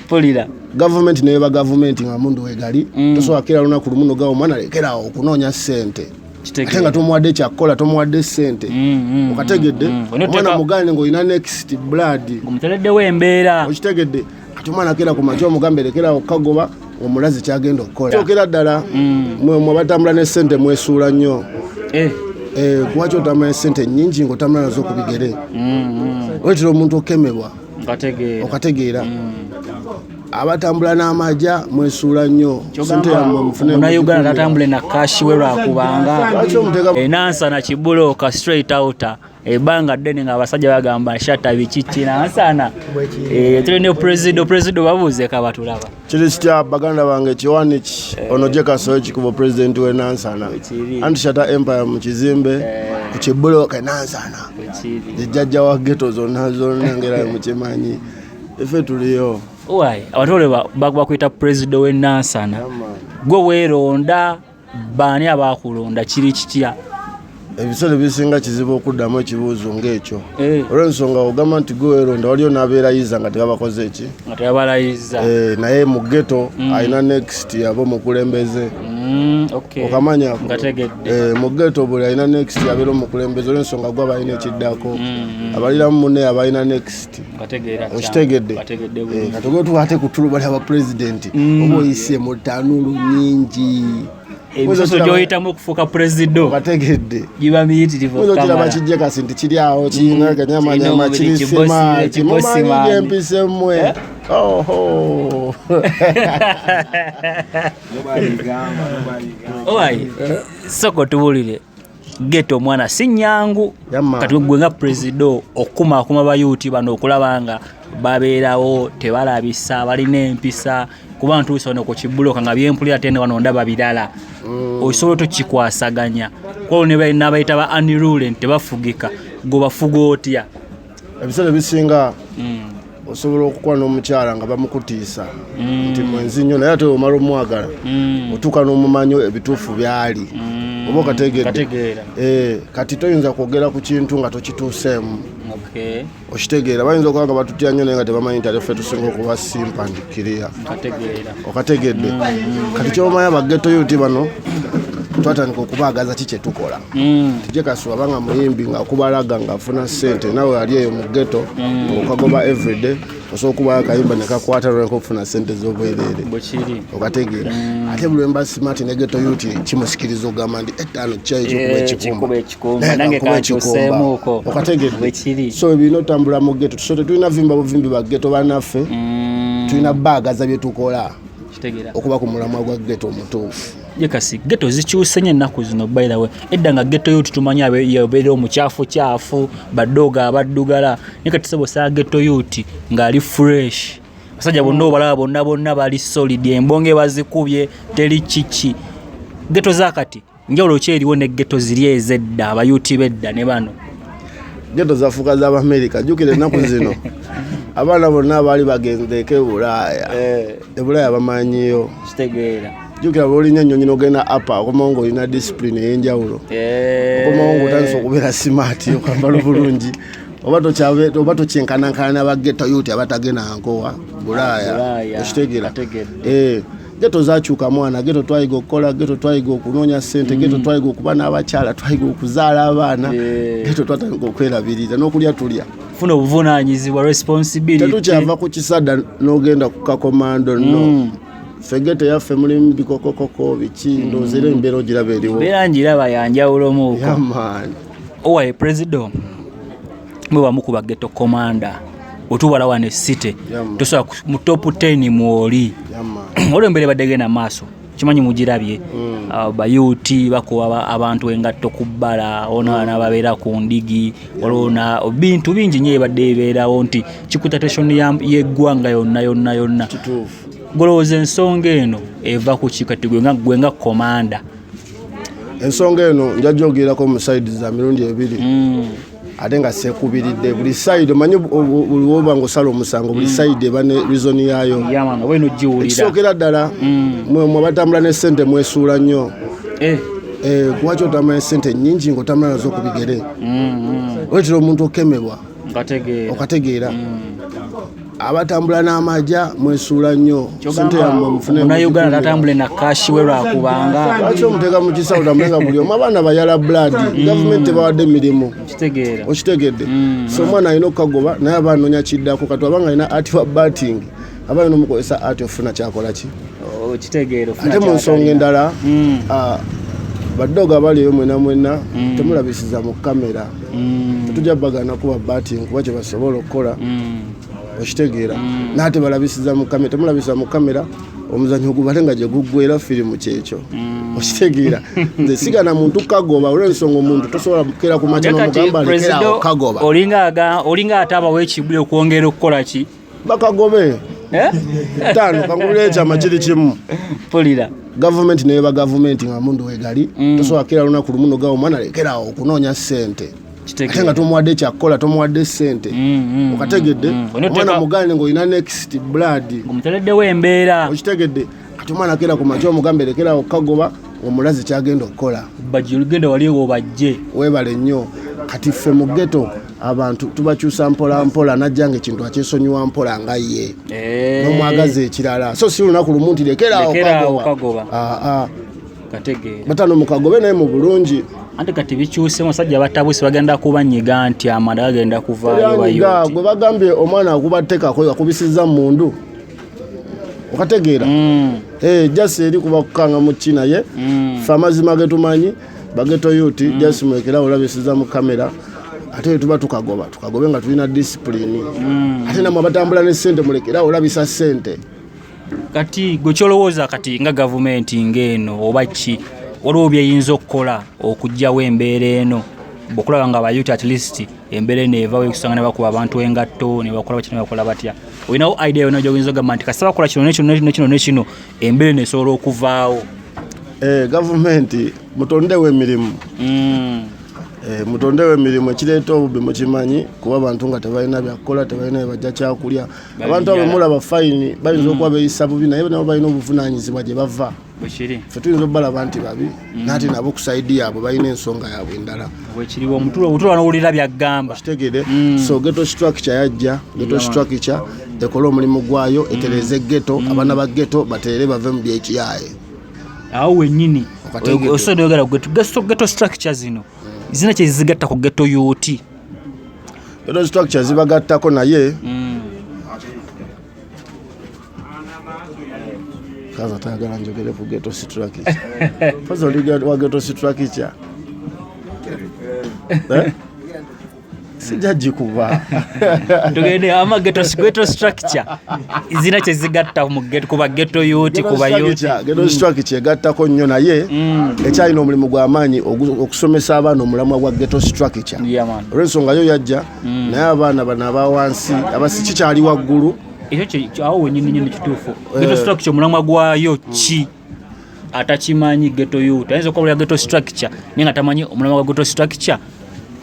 Pulira. Government neba government nga mundu wegali. Tosobola kera lunaku lumu nogawo omwana lekera okunoonya ssente. Ate nga tomuwadde kyakkola tomuwadde ssente. Okategedde omwana mugane ng'olina next blood. Omutereddewo embeera. Okitegedde kati omwana kera ku makya omugambe lekera okagoba omulazi kyagenda okukola. Kyokera ddala mwe batambula ne ssente mwesuula nnyo. Lwaki otambula ne ssente nnyingi ng'otambula nazo ku bigere? Oletera omuntu okemebwa. Okategeera. Abatambula n'amajja mwesuula nnyo. Ssente yammwe mufune. Munnayuganda tatambule na kashi we lwakubanga. Nansana Kibuloka straight outer. Ebanga ddene nga abasajja bagamba shata bikiki nansana. Tulina president babuuze kabatulaba. Kiri kitya baganda bange kiwaniki ono gye Kasoyo Kikubo president we Nansana. Anti shata empire mu kizimbe ku Kibuloka Nansana. Jjajja wa ghetto zonna ngera mu kimanyi. Ife tuliyo. Why? Abatole bakwita president we Nansana. Gwe weeronda baani abakulonda kiri kitya? Ebisolo bisinga kizibu okuddamu ekibuuzo ng'ekyo. Olw'ensonga ogamba nti gwe weeronda waliyo n'abeerayiza nga tebabakoze eki? Nga tebabalayiza. Naye mu ghetto alina next abo mukulembeze. Okamanya mu ghetto buli alina next abeera omukulembeze olw'ensonga gwe abalina ekiddako. Abaliramu munne abalina next. Okitegedde? Kati gwe tuwaate ku tulu bali aba president oba oyise mu ttanuulu nnyingi. Ebisoso gyoyitamu okufuuka president. Okategedde. Giba miyitirivu kamala. Kiraba kijje kasi nti kiri awo kiyina kanyamanyama kirisima kimumanyi empise mmwe. Owai, soko tubulire. Ghetto mwana si nnyangu. Kati gwe nga president okuma bayuuti bano okulabanga babeerawo tebalabisa balina empisa kuba ntuusa ono ku Kibuloka nga byempulira tene wano ndaba birala. Osobola tokikwasaganya. Kwa ne balina bayita ba unruly tebafugika. Go bafuga otya. Ebisale bisinga osobola okukola n'omukyala nga bamukutiisa nti mwenzi nnyo naye ate omala omwagala otuuka n'omumanyo ebituufu byali oba okategeera kati toyinza kwogera ku kintu nga tokituuseemu okitegeera bayinza okuba nga batutya nnyo naye nga tebamanyi nti ate ffe tusinga okuba simpandikiriya okategedde kati kyomanya baggetto yuti bano twatandika okubaagaza ki kye tukola tujje Kasoyo abanga muyimbi ng'akubalaga ng'afuna ssente nawe ali eyo mu ghetto okagoba everyday osobola okuba akayimba ne kakwata lweko okufuna ssente z'obwereere okategeera ate buli lwemba smart ne ghetto yuti kimusikiriza ogamba nti ettaano kikuba ekikumba okategedde so ebirina otambula mu ghetto tusobola tulina vimba buvimbi ba ghetto bannaffe tulina baagaza bye tukola okuba ku mulamwa gwa ghetto omutuufu. Yekasi ghetto zikyuse nnyo ennaku zino by the way. Edda nga ghetto yuti tumanyi yabeera omukyafu baddoga abaddugala naye kati tusobola ghetto yuti ng'ali fresh. Basajja bonna obalaba bonna bali solid embonge bazikubye teri kiki. Ghetto zakati njawulo ki eriwo ne ghetto ziri ezedda abayuti bedda ne bano? Ghetto zafuuka z'Abamerika jjukira ennaku zino abaana bonna baali bagendeeko e Bulaaya. E Bulaaya bamanyiyo. Kitegeera. Jjukira bw'olinya ennyonyi n'ogenda apa okomawo ng'olina discipline ey'enjawulo. Okomawo ng'otandise okubeera smart okwambala bulungi. Oba tokyenkanankana n'abaggetto yuti abatagenda nkowa Bulaaya. Okitegeera. Ghetto zakyuka mwana, ghetto twayiga okukola, ghetto twayiga okunoonya ssente, ghetto twayiga okuba n'abakyala, twayiga okuzaala abaana, ghetto twatandika okwerabirira n'okulya tulya. Funa obuvunaanyizibwa responsibility. Tetukyava ku kisadda n'ogenda ku kakomando nno. Fegete yaffe mulimu bikokokoko biki ndozera embeera ogiraba eriwo. Mbeera ngiraba yanjawulomu uko. Owaye president mwe bamukuba ghetto commander. Otubala wane city. Tosobola mu top 10 mwoli. Olw'embeera badegenda maaso. Kimanyi mugirabye. Bayuti bakuba abantu engatto ku bbala onaana babeera ku ndigi olona bintu bingi nnyo ebadde ebeerawo nti kikutateshoni y'eggwanga yonna. Kituufu. Golowooza ensonga eno eva ku kikati gwe nga komanda. Ensonga eno nja gyogerako mu side za mirundi ebiri. Ate nga seekubiridde buli side manyi buli woba ng'osala omusango buli side eba ne reason yaayo. Yamanga weno giwulira. Ekisookera ddala mwe batambula ne ssente mwesuula nnyo. Lwaki otambula ne ssente nnyingi ng'otambula nazo ku bigere? Oletera omuntu okemebwa. Okategeera. abatambula n'amajja mwesuula nnyo sente yammwe mufune Uganda tatambule na kashi we lwakubanga lwaki omuteeka mu kisawo tambulenga buli omu abaana bayala blood gavumenti tebawadde emirimu okitegedde so omwana alina okukagoba naye aba anoonya kiddako kati abanga alina ati wa batting aba alina omukozesa ati ofuna kyakola ki ate mu nsonga endala baddoga abaliyo mwena temulabisiza mu kamera tetujja bagana kuba batting kuba kye basobola okukola okitegeera naate balabisiza mu kamera temulabisiza mu kamera omuzanyo gubale nga gye guggwera firimu kyekyo okitegeera nze sigana muntu kagoba olw'ensonga omuntu tosobola kukera ku makya n'omugamba lekerawo kagoba olinga ate abawo ekibuli okwongera okukola ki bakagobe tano kangulira ekyama kiri kimu pulira gavumenti neyeba gavumenti nga mundu wegali tosobola kera lunaku lumu nogawa omwana lekerawo okunoonya ssente ate nga tomuwadde ekyakukola tomuwadde ssente okategedde omwana mugane ng'olina next blood omutereddewo embeera okitegedde kati omwana kera ku makya omugambe lekerawo kagoba omulazi kyagenda okukola bajja olugenda waliwo bajje weebale nnyo kati ffe mu ghetto abantu tubakyusa mpola mpola najjanga ekintu akyesonyiwa mpola nga ye n'omwagaza ekirala so si lunaku lumu nti lekerawo kagoba batano mukagobe naye mu bulungi ante kati bikyuse musajja batabusi bagenda kubanyiga nti amanda gagenda kuvaayo gwe bagambye omwana akubatteka akubisizza mundu okategeera jasi eri kuba kukanga mu China ye fe amazima getumanyi bageto yuti jasi mulekera olabisiza mu kamera ate tuba tukagobe nga tulina discipline ate namwe abatambula ne ssente mulekera olabisa ssente kati gwe kyolowooza kati nga gavumenti ng'eno oba ki waliwo byeyinza okukola okugyawo embeera eno bokulaba nga abayuti at least embeera eno evaawo ekusanga ne bakuba abantu engatto ne bakola bakino ne bakola batya olinawo idea yonna gy'oyinza ogamba nti kasita bakola kino nekino embeera eno esobola okuvaawo gavumenti mutondewo emirimu mutondewo emirimu ekireeta obubbi mukimanyi kuba abantu nga tebalina byakukola tebalina bebajja kyakulya abantu abo mulaba fayini bayinza okuba beeyisa bubi naye nabo balina obuvunaanyizibwa gye bava ffe tuyinza obalaba nti babi naate nabo ku saidi yaabwe balina ensonga yaabwe endala bwekiriwo omutulo wanowulira byaggamba kitegere so ghetto structure yajja ghetto structure ekola omulimu gwayo etereze ghetto abaana ba ghetto bateere bave mu byekiyaye awo wennyini osobola ghetto structure zino zina kye zigatta ku ghetto youth ghetto structure zibagattako naye kaza tayagala njogere ku ghetto structure faza wa ghetto structure sijaji kuba tugende ama ghetto structure zina kye zigatta mu ghetto kuba ghetto youth kuba youth ghetto structure gattako nnyo naye ekyalina omulimu gw'amaanyi okusomesa abaana omulamwa gwa ghetto structure olw'ensonga yo yajja naye abaana bano abawansi kikyali waggulu ekyo awo wennyini kituufu ghetto structure omulamwa gwayo ki atakimanyi ghetto youth ayinza okuba ghetto structure naye nga tamanyi omulamwa gwa ghetto structure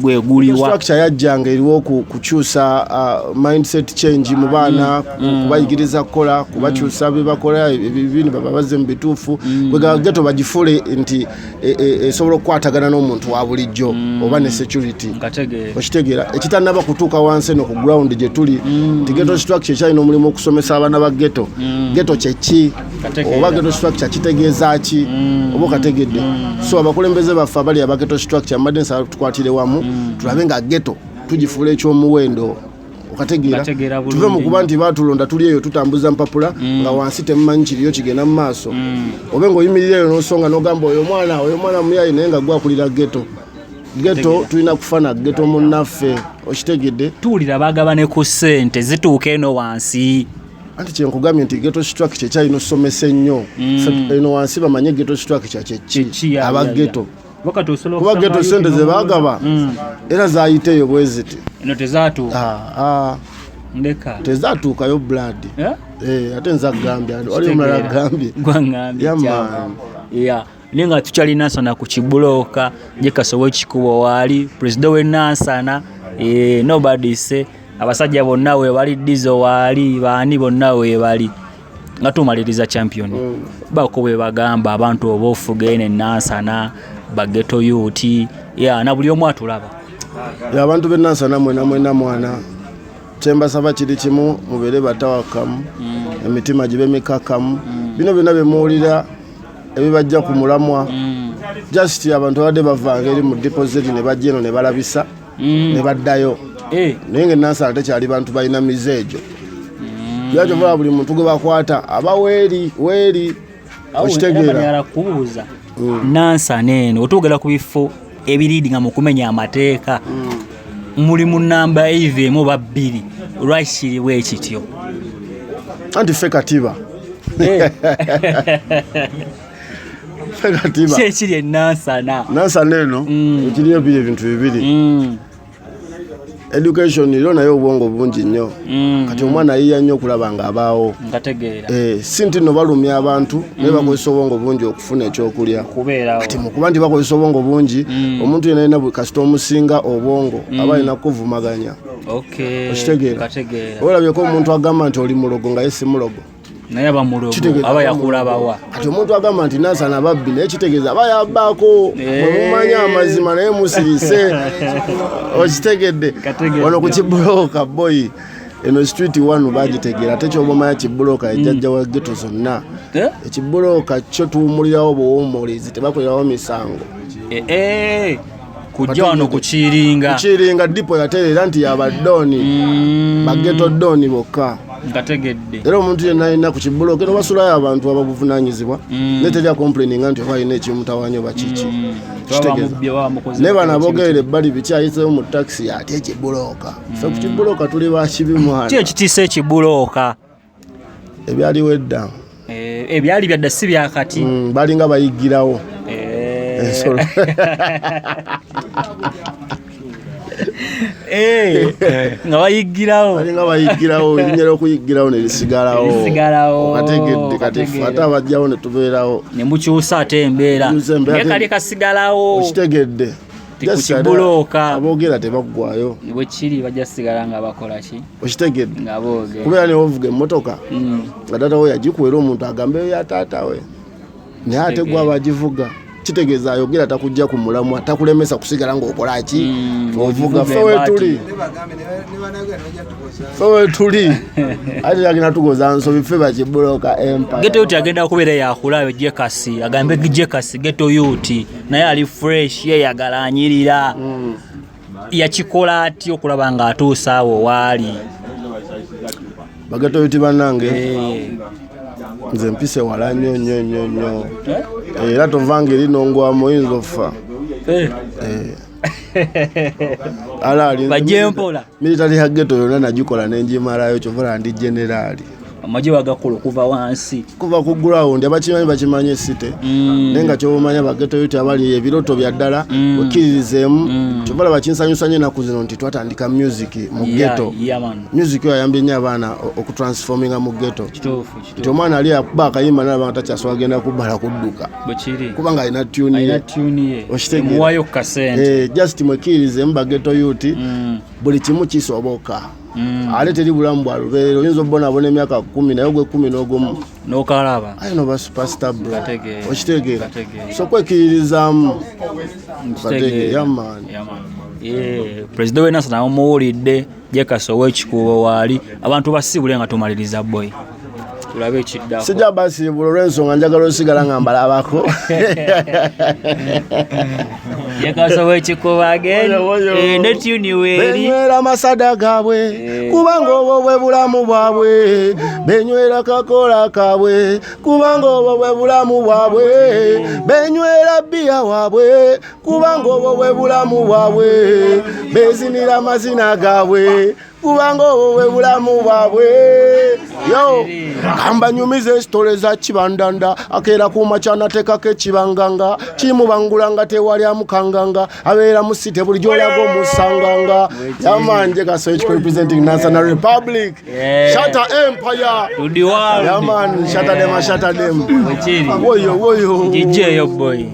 gweguliwa structure yajjanga eriwo kukyusa mindset change mu baana kubayigiriza kukola kubakyusa bebakola ebintu babaze mu bituufu bwe ghetto bagifule nti esobola okukwatagana n'omuntu wa bulijjo oba ne security okitegeera ekitannaba kutuuka wansi eno ku ground gye tuli nti ghetto structure kyalina omulimu okusomesa abaana ba ghetto ghetto kyeki oba ghetto structure kitegeeza ki oba okategedde so abakulembeze baffe abali aba ghetto structure mbadde nsaba tukwatire wamu tulabe nga ghetto tugifuula ekyomuwendo okategeera tuve mu kuba nti baatulonda tuli eyo tutambuza mpapula nga wansi temumanyi kiriyo kigenda mu maaso obe ng'oyimirira eyo n'osonga n'ogamba oyo mwana muyayi naye nga gwakulira ghetto tulina kufana ghetto munnaffe okitegedde tuwulira bagabane ku ssente zituuka eno wansi anti kyenkugambye nti ghetto structure kyalina osomesa ennyo eno wansi bamanye ghetto structure kyeki aba ghetto kuba ghetto sente ze baagaba era zaayiteeyo bwe ziti eno tezaatuukayo blood ate nza gambya wali omulala agambye naye nga tukyali nansana ku kibulooka je kasobo ekikubo waali pulezida w'e Nansana nobody say abasajja bonna weebali dizo waali baani bonna weebali nga tumaliriza champion bako bwe bagamba abantu oba ofuga ene Nansana baghetto youth na buli omu atulaba abantu b'e Nansana mwena mwana kyembasaba kiri kimu mubeere batawakamu emitima gibe mikakamu bino byonna bye muwulira ebibajja ku mulamwa just abantu abadde bavanga eri mu deposit ne bajja eno ne balabisa ne baddayo naye ng'ennansala tekyali bantu balina mizeejo lwaki ovala buli muntu gwe bakwata aba weeri okitegeera kubuuza nansana eno otwogera ku bifo ebiriidinga mu kumenya amateeka muli mu namba either emu oba bbiri lwaki kiriwo ekityo anti ffe katiba ffe katiba kyekiri enansana eno ekiriyo biri ebintu bibiri education iro nayo obwongo bungi nnyo kati omwana yiya nnyo okulaba nga abaawo si nti no balumya abantu naye bakozesa obwongo bungi okufuna ekyokulya kati mukuba nti bakozesa obwongo bungi omuntu yena alina kasita omusinga obwongo aba alina kuvumaganya okitegeera olabyeko omuntu agamba nti oli mulogo nga ye si mulogo naye aba mulogo aba yakulabawa kati omuntu agamba nti nansana babbi naye kitegeeza aba yabbaako mumanya amazima naye musirise okitegedde wano ku Kibulooka boy eno street wanu bagitegeera ate kyobamanya Kibulooka ejjajja wa ghetto zonna ekibulooka kyo tuwumulirawo buwummulizi tebakolerawo misango kujja wano kukiringa dipo yatereera nti yabaddoni baggeto ddoni bokka ngategedde era omuntu yenna alina ku Kibulooka eno basulayo abantu ababuvunanyizibwa ne terya complaininga nti oba alina ekimutawanyo bakiki naye bano abogerera ebbali biki ayiseewo mu taxi ate Ekibulooka ffe ku Kibulooka tuli bakibi mwana ki ekitiisa Ekibulooka ebyaliwo edda ebyali byadda si byakati balinga bayiggirawo ensolo nga bayiggirawo erinnya ly'okuyiggirawo ne lisigalawo okategedde kati ate abajjawo ne tubeerawo ne mukyusa ate embeera naye kali kasigalawo okitegedde Kibulooka aboogera tebaggwayo bwe kiri bajja sigala nga bakola ki okitegedde nga boogera kubeera ne ovuga emmotoka nga taatawo yagikuwera omuntu agamba eyo ya taatawe naye ate gwe abagivuga kitegeeza ayogera takujja ku mulamwa takulemesa kusigala ng'okola ki ovuga ffe wetuli ate yagenda tugoza nsobi ffe bakibulooka empire geto yuti agenda kubeera yakulayo jekasi agambe jekasi geto yuti naye ali fresh yeyagala anyirira yakikola atya okulaba nga atuusa awo waali bageto yuti bannange nze mpise wala nnyo era tovanga eri nongwamu oyinza ofa bajempola military ya ghetto yonna nagikola nenjimalayo kyovala ndi generaali amagye wagakola okuva wansi kuva ku ground abakimanyi bakimanye site naye nga kyobamanya bageto yuti abali ebiroto bya ddala wekkiririzemu kyovala bakinsanyusa nnyo ennaku zino nti twatandika music mu ghetto music yo ayambye nnyo abaana okutransforminga mu ghetto nti omwana ali akuba akayimba nalaba nga takyaswa agenda kubbala kudduka kubanga alina tune okitegeemuwayo kasente just mwekkiririzemu bageto yuti buli kimu kisoboka ate teri bulamu bwa lubeerera oyinza obonabona emyaka 10 naye gwe 11 n'okalaba aye no ba superstar bro okitegeera so kwekkiririzaamu yamaani pulezida w'enasa nawe muwulidde jekasi ow'ekikuubo waali abantu basibule nga tumaliriza boy tulabe ekiddako sijja basiibula olw'ensonga njagala osigala nga mbalabako jekasi ow'ekikuubo agende ne tuni weeri benywera masada gaabwe kubanga obwo bwe bulamu bwabwe benywera kakola kaabwe kubanga obwo bwe bulamu bwabwe benywera bbiya waabwe kubanga obwo bwe bulamu bwabwe bezinira amazina gaabwe kubanga obwo bwe bulamu bwabwe yo kambanyumiza esitole za kibandanda akeera kumakyana tekako ekibanganga kimubangulanga tewali amukanganga abeera mu site buli gyolaga omusanganga yamanje kaso representing National Republic Shatta Empire yaman Shatta dem woyo DJ yo boy